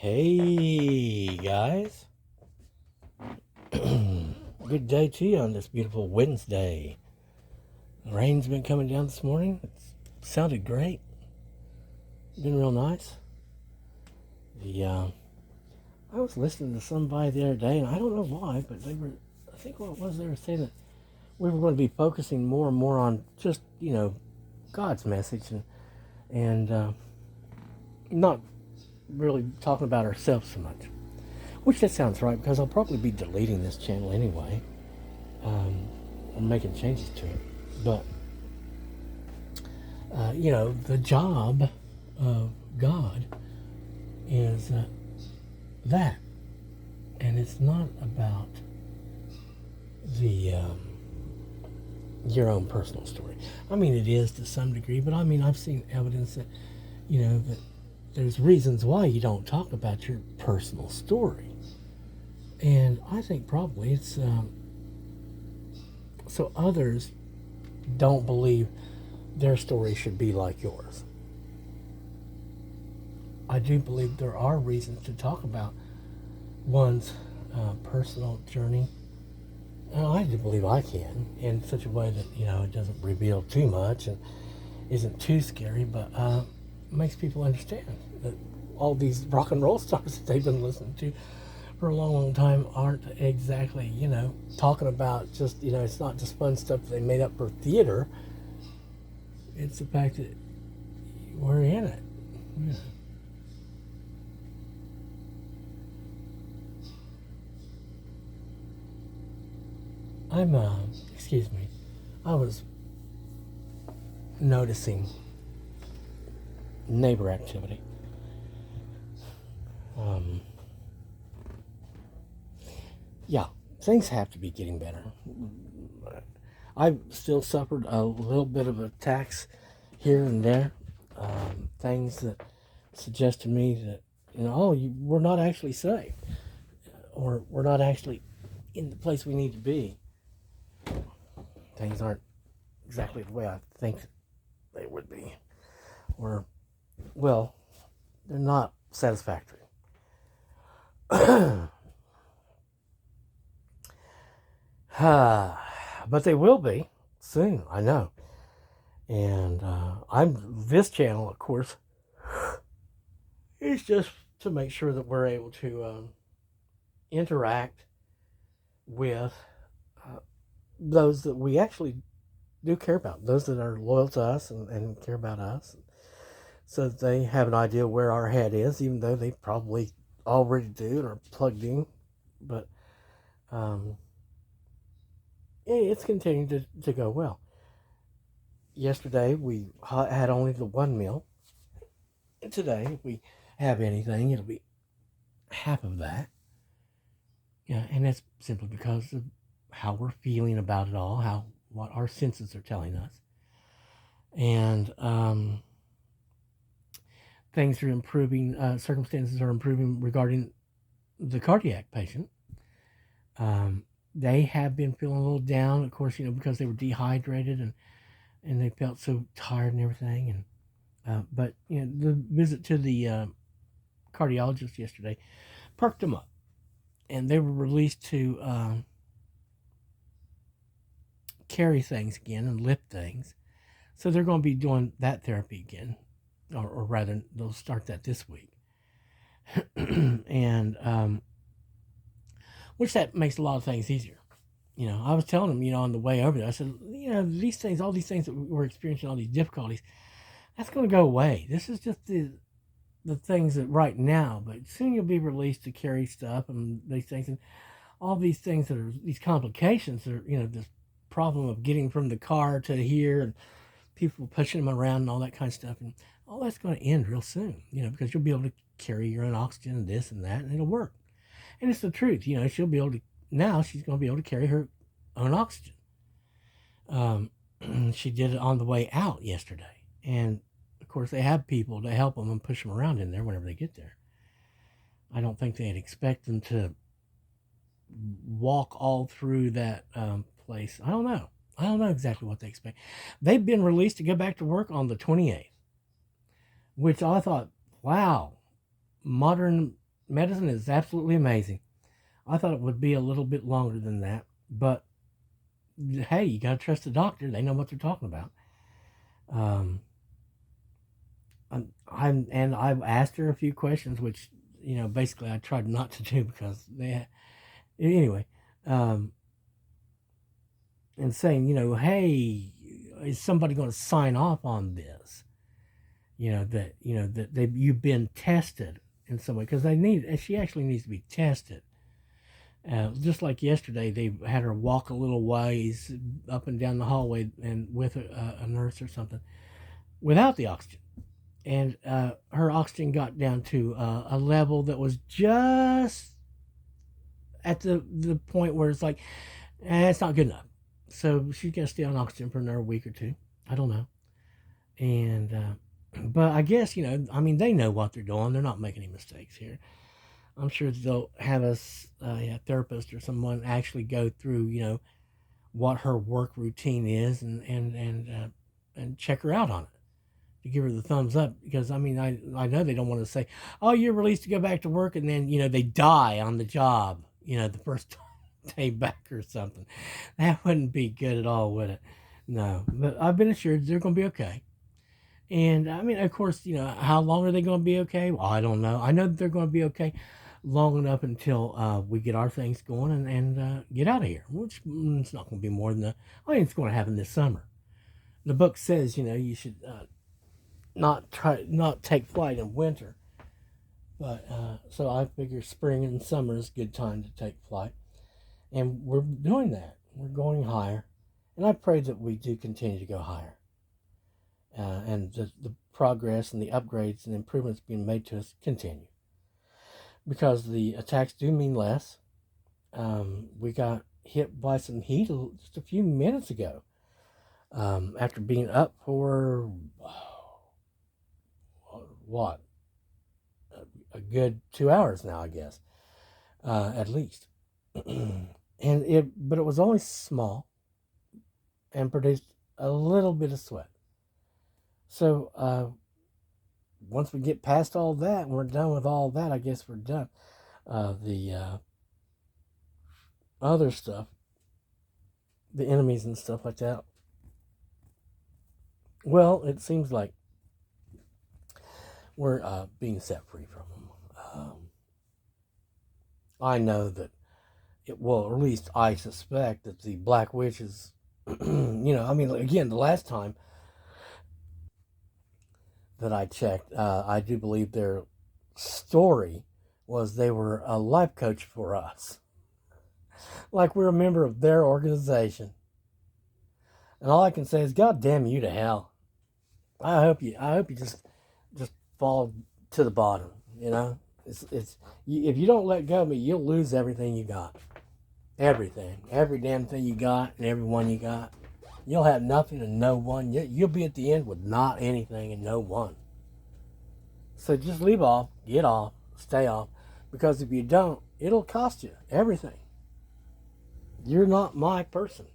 Hey guys, good day to you on this beautiful Wednesday. The rain's been coming down this morning. It sounded great. Been real nice. The I was listening to somebody the other day, and I don't know why, but I think what it was, they were saying that we were going to be focusing more and more on just God's message and not really talking about ourselves so much. Which that sounds right because I'll probably be deleting this channel anyway. I'm making changes to it. But, the job of God is that. And it's not about the your own personal story. I mean, it is to some degree, but I mean, I've seen evidence that, that there's reasons why you don't talk about your personal story. And I think probably it's so others don't believe their story should be like yours. I do believe there are reasons to talk about one's personal journey. And I do believe I can in such a way that, it doesn't reveal too much and isn't too scary, but makes people understand that all these rock and roll stars that they've been listening to for a long, long time aren't exactly, talking about just, it's not just fun stuff that they made up for theater. It's the fact that we're in it. Yeah. Excuse me, I was noticing neighbor activity. Yeah, things have to be getting better. I've still suffered a little bit of attacks here and there. Things that suggest to me that, we're not actually safe. Or we're not actually in the place we need to be. Things aren't exactly the way I think they would be. Or, well, they're not satisfactory. But they will be soon, I know. And this channel, of course, is just to make sure that we're able to interact with those that we actually do care about, those that are loyal to us and care about us, so that they have an idea where our head is, even though they probably already do and are plugged in. But it's continuing to go well. Yesterday we had only the one meal. And today, if we have anything, it'll be half of that. Yeah, and that's simply because of how we're feeling about it all, what our senses are telling us. And things are improving, circumstances are improving regarding the cardiac patient. They have been feeling a little down, of course, because they were dehydrated and they felt so tired and everything. And but the visit to the cardiologist yesterday perked them up, and they were released to carry things again and lift things. So they're going to be doing that therapy again, or rather, they'll start that this week. And which that makes a lot of things easier. I was telling them, on the way over there, I said, these things, all these things that we're experiencing, all these difficulties, that's going to go away. This is just the things that right now, but soon you'll be released to carry stuff and these things, and all these things that are these complications are, this problem of getting from the car to here and people pushing them around and all that kind of stuff, and all that's going to end real soon, because you'll be able to carry your own oxygen and this and that, and it'll work. And it's the truth, she'll be able to, now she's going to be able to carry her own oxygen. She did it on the way out yesterday, and of course they have people to help them and push them around in there whenever they get there. I don't think they'd expect them to walk all through that place. I don't know exactly what they expect. They've been released to go back to work on the 28th, which I thought, wow, modern Medicine is absolutely amazing. I thought it would be a little bit longer than that, but hey, you got to trust the doctor. They know what they're talking about. Um, and I've asked her a few questions, which basically I tried not to do because anyway, um, and saying, hey, is somebody going to sign off on this? That you've been tested in some way, because she actually needs to be tested. Just like yesterday, they had her walk a little ways up and down the hallway and with a nurse or something without the oxygen. And her oxygen got down to a level that was just at the point where it's like, it's not good enough. So she's got to stay on oxygen for another week or two. I don't know. And, but I guess, they know what they're doing. They're not making any mistakes here. I'm sure they'll have a therapist or someone actually go through, what her work routine is and check her out on it to give her the thumbs up. Because, I know they don't want to say, oh, you're released to go back to work, and then, they die on the job, the first day back or something. That wouldn't be good at all, would it? No, but I've been assured they're going to be okay. And, of course, how long are they going to be okay? Well, I don't know. I know that they're going to be okay long enough until we get our things going and get out of here, which it's not going to be more than it's going to happen this summer. The book says, you should not take flight in winter. But so I figure spring and summer is a good time to take flight. And we're doing that. We're going higher. And I pray that we do continue to go higher. And the progress and the upgrades and improvements being made to us continue. Because the attacks do mean less. We got hit by some heat just a few minutes ago. After being up for, a good 2 hours now, I guess, at least. But it was only small and produced a little bit of sweat. So once we get past all that and we're done with all that, I guess we're done. The other stuff, the enemies and stuff like that, well, it seems like we're being set free from them. I know that or at least I suspect that the Black Witches, again, the last time that I checked, I do believe their story was they were a life coach for us. Like we're a member of their organization. And all I can say is, God damn you to hell. I hope you just fall to the bottom, It's if you don't let go of me, you'll lose everything you got. Everything. Every damn thing you got and everyone you got. You'll have nothing and no one. You'll be at the end with not anything and no one. So just leave off, get off, stay off. Because if you don't, it'll cost you everything. You're not my person.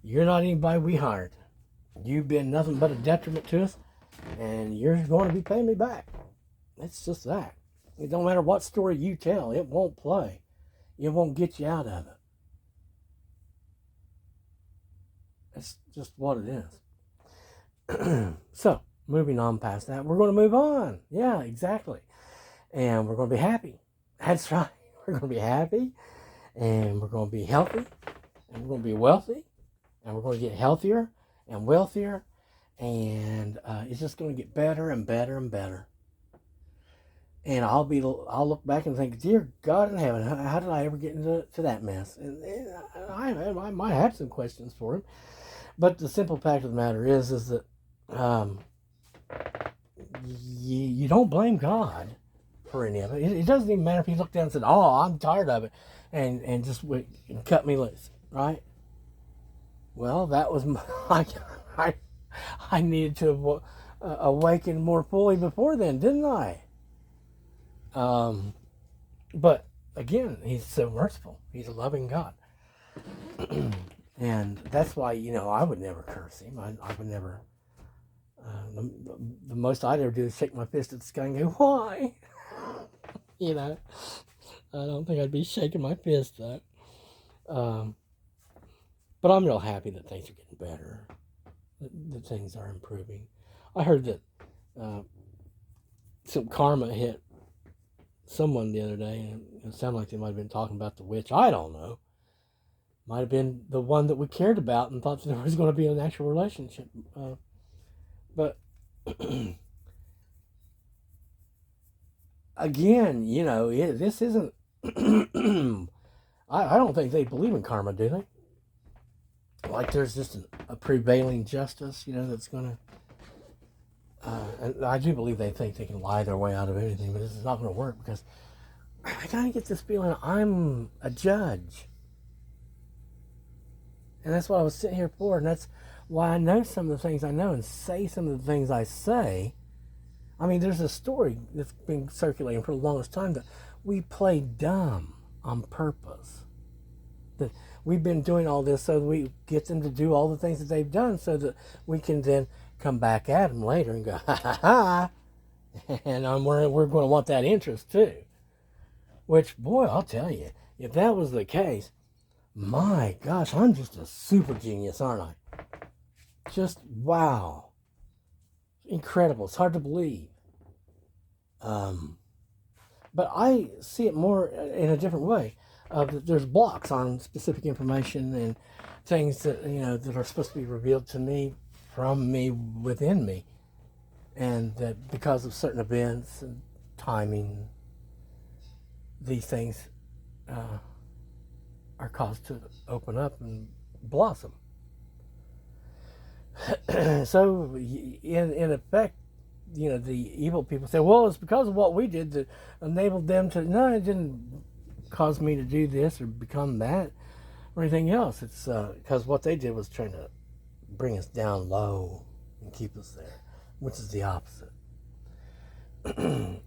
You're not anybody we hired. You've been nothing but a detriment to us, and you're going to be paying me back. It's just that. It don't matter what story you tell, it won't play. It won't get you out of it. That's just what it is. So, moving on past that, we're going to move on. Yeah, exactly. And we're going to be happy. That's right. We're going to be happy, and we're going to be healthy, and we're going to be wealthy, and we're going to get healthier and wealthier, and it's just going to get better and better and better. And I'll look back and think, dear God in heaven, how did I ever get into that mess? And I might have some questions for him, but the simple fact of the matter is that you don't blame God for any of it. It doesn't even matter if he looked down and said, "Oh, I'm tired of it," and just cut me loose, right? Well, that was I needed to awaken more fully before then, didn't I? But again, he's so merciful. He's a loving God. And that's why, I would never curse him. I would never, the most I'd ever do is shake my fist at the sky and go, why? You know, I don't think I'd be shaking my fist though. Um, but I'm real happy that things are getting better, that things are improving. I heard that uh, some karma hit someone the other day, and it sounded like they might have been talking about the witch. I don't know. Might have been the one that we cared about and thought there was going to be an actual relationship. But again, this isn't. I don't think they believe in karma, do they? Like there's just a prevailing justice, that's going to. And I do believe they think they can lie their way out of anything, but this is not going to work because I kind of get this feeling I'm a judge. And that's what I was sitting here for, and that's why I know some of the things I know and say some of the things I say. I mean, there's a story that's been circulating for the longest time that we play dumb on purpose. That we've been doing all this so that we get them to do all the things that they've done so that we can then come back at them later and go, ha ha ha. And we're going to want that interest too. Which, boy, I'll tell you, if that was the case, my gosh, I'm just a super genius, aren't I? Just wow. Incredible. It's hard to believe. But I see it more in a different way. There's blocks on specific information and things that that are supposed to be revealed to me, from me, within me, and that because of certain events and timing, these things are caused to open up and blossom. So, in effect, the evil people say, well, it's because of what we did that enabled them to. No, it didn't cause me to do this or become that or anything else. It's because what they did was trying to bring us down low and keep us there, which is the opposite.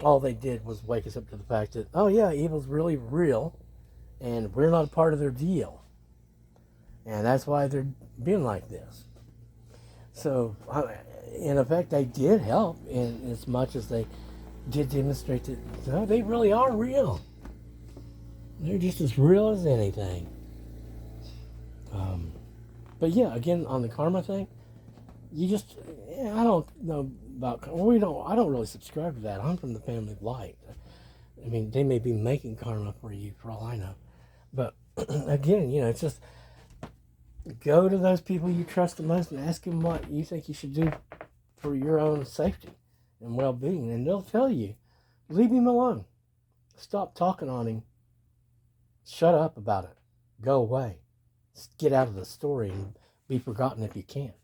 All they did was wake us up to the fact that, oh yeah, evil's really real and we're not a part of their deal. And that's why they're being like this. So, in effect, they did help in as much as they did demonstrate that they really are real. They're just as real as anything. But yeah, again, on the karma thing, I don't know about, I don't really subscribe to that. I'm from the family of light. I mean, they may be making karma for you for all I know. But again, it's just go to those people you trust the most and ask them what you think you should do for your own safety and well-being. And they'll tell you, leave him alone. Stop talking on him. Shut up about it. Go away. Get out of the story and be forgotten if you can.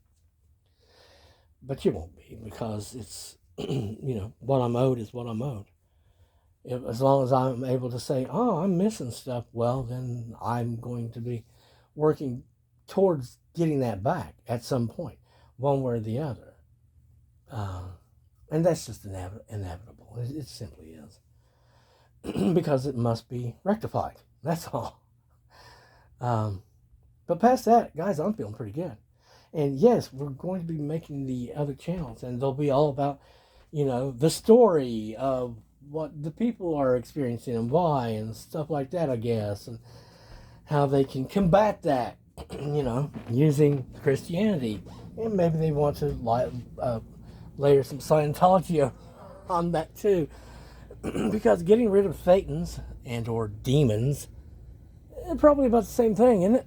But you won't be, because it's, what I'm owed is what I'm owed. As long as I'm able to say, oh, I'm missing stuff, well, then I'm going to be working towards getting that back at some point, one way or the other. And that's just inevitable. It simply is. Because it must be rectified. That's all. But past that, guys, I'm feeling pretty good. And yes, we're going to be making the other channels, and they'll be all about, the story of what the people are experiencing and why and stuff like that, I guess, and how they can combat that, using Christianity. And maybe they want to layer some Scientology on that too. Because getting rid of Satans and or demons is probably about the same thing, isn't it?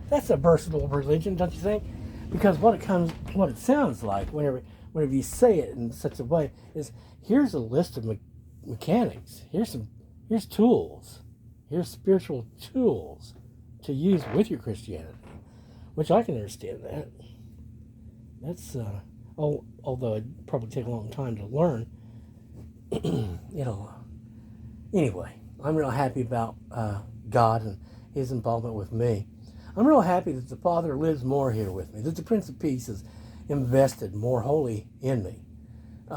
That's a versatile religion, don't you think? Because what it sounds like whenever you say it in such a way is, here's a list of mechanics. Here's tools. Here's spiritual tools to use with your Christianity, which I can understand that. That's although it'd probably take a long time to learn. Anyway, I'm real happy about God and his involvement with me. I'm real happy that the Father lives more here with me, that the Prince of Peace is invested more wholly in me. A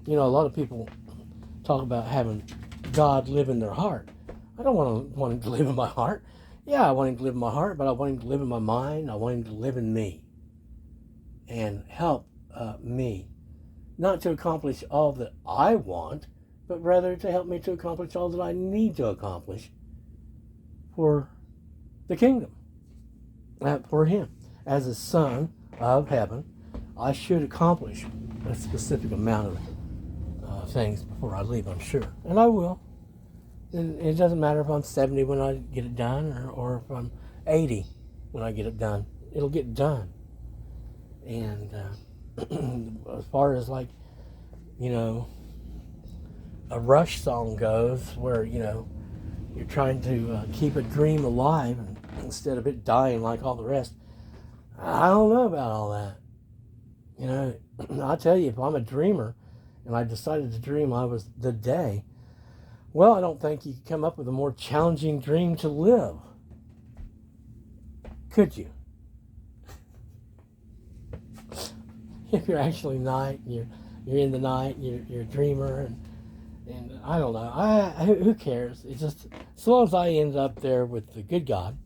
lot of people talk about having God live in their heart. I don't want him to live in my heart. Yeah, I want him to live in my heart, but I want him to live in my mind. I want him to live in me and help me not to accomplish all that I want, but rather to help me to accomplish all that I need to accomplish for the kingdom, for Him. As a son of heaven, I should accomplish a specific amount of things before I leave, I'm sure. And I will. And it doesn't matter if I'm 70 when I get it done or if I'm 80 when I get it done. It'll get done. And as far as like, a Rush song goes, where, you're trying to keep a dream alive instead of it dying like all the rest, I don't know about all that. I tell you, if I'm a dreamer and I decided to dream I was the day, well, I don't think you could come up with a more challenging dream to live. Could you? If you're actually night, you're in the night, you're a dreamer, and I don't know. Who cares? It's just, as long as I end up there with the good God,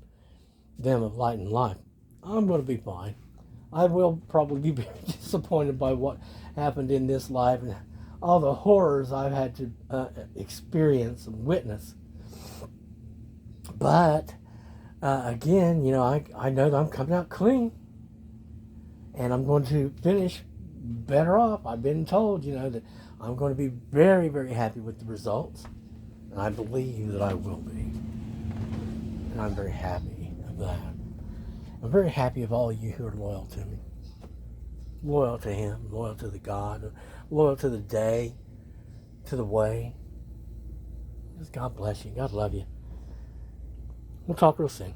them of light and life, I'm going to be fine. I will probably be very disappointed by what happened in this life and all the horrors I've had to experience and witness. But again, I know that I'm coming out clean, and I'm going to finish better off. I've been told, that I'm going to be very, very happy with the results, and I believe that I will be. And I'm very happy of that. I'm very happy of all you who are loyal to me. Loyal to Him, loyal to the God, loyal to the day, to the way. Just God bless you. God love you. We'll talk real soon.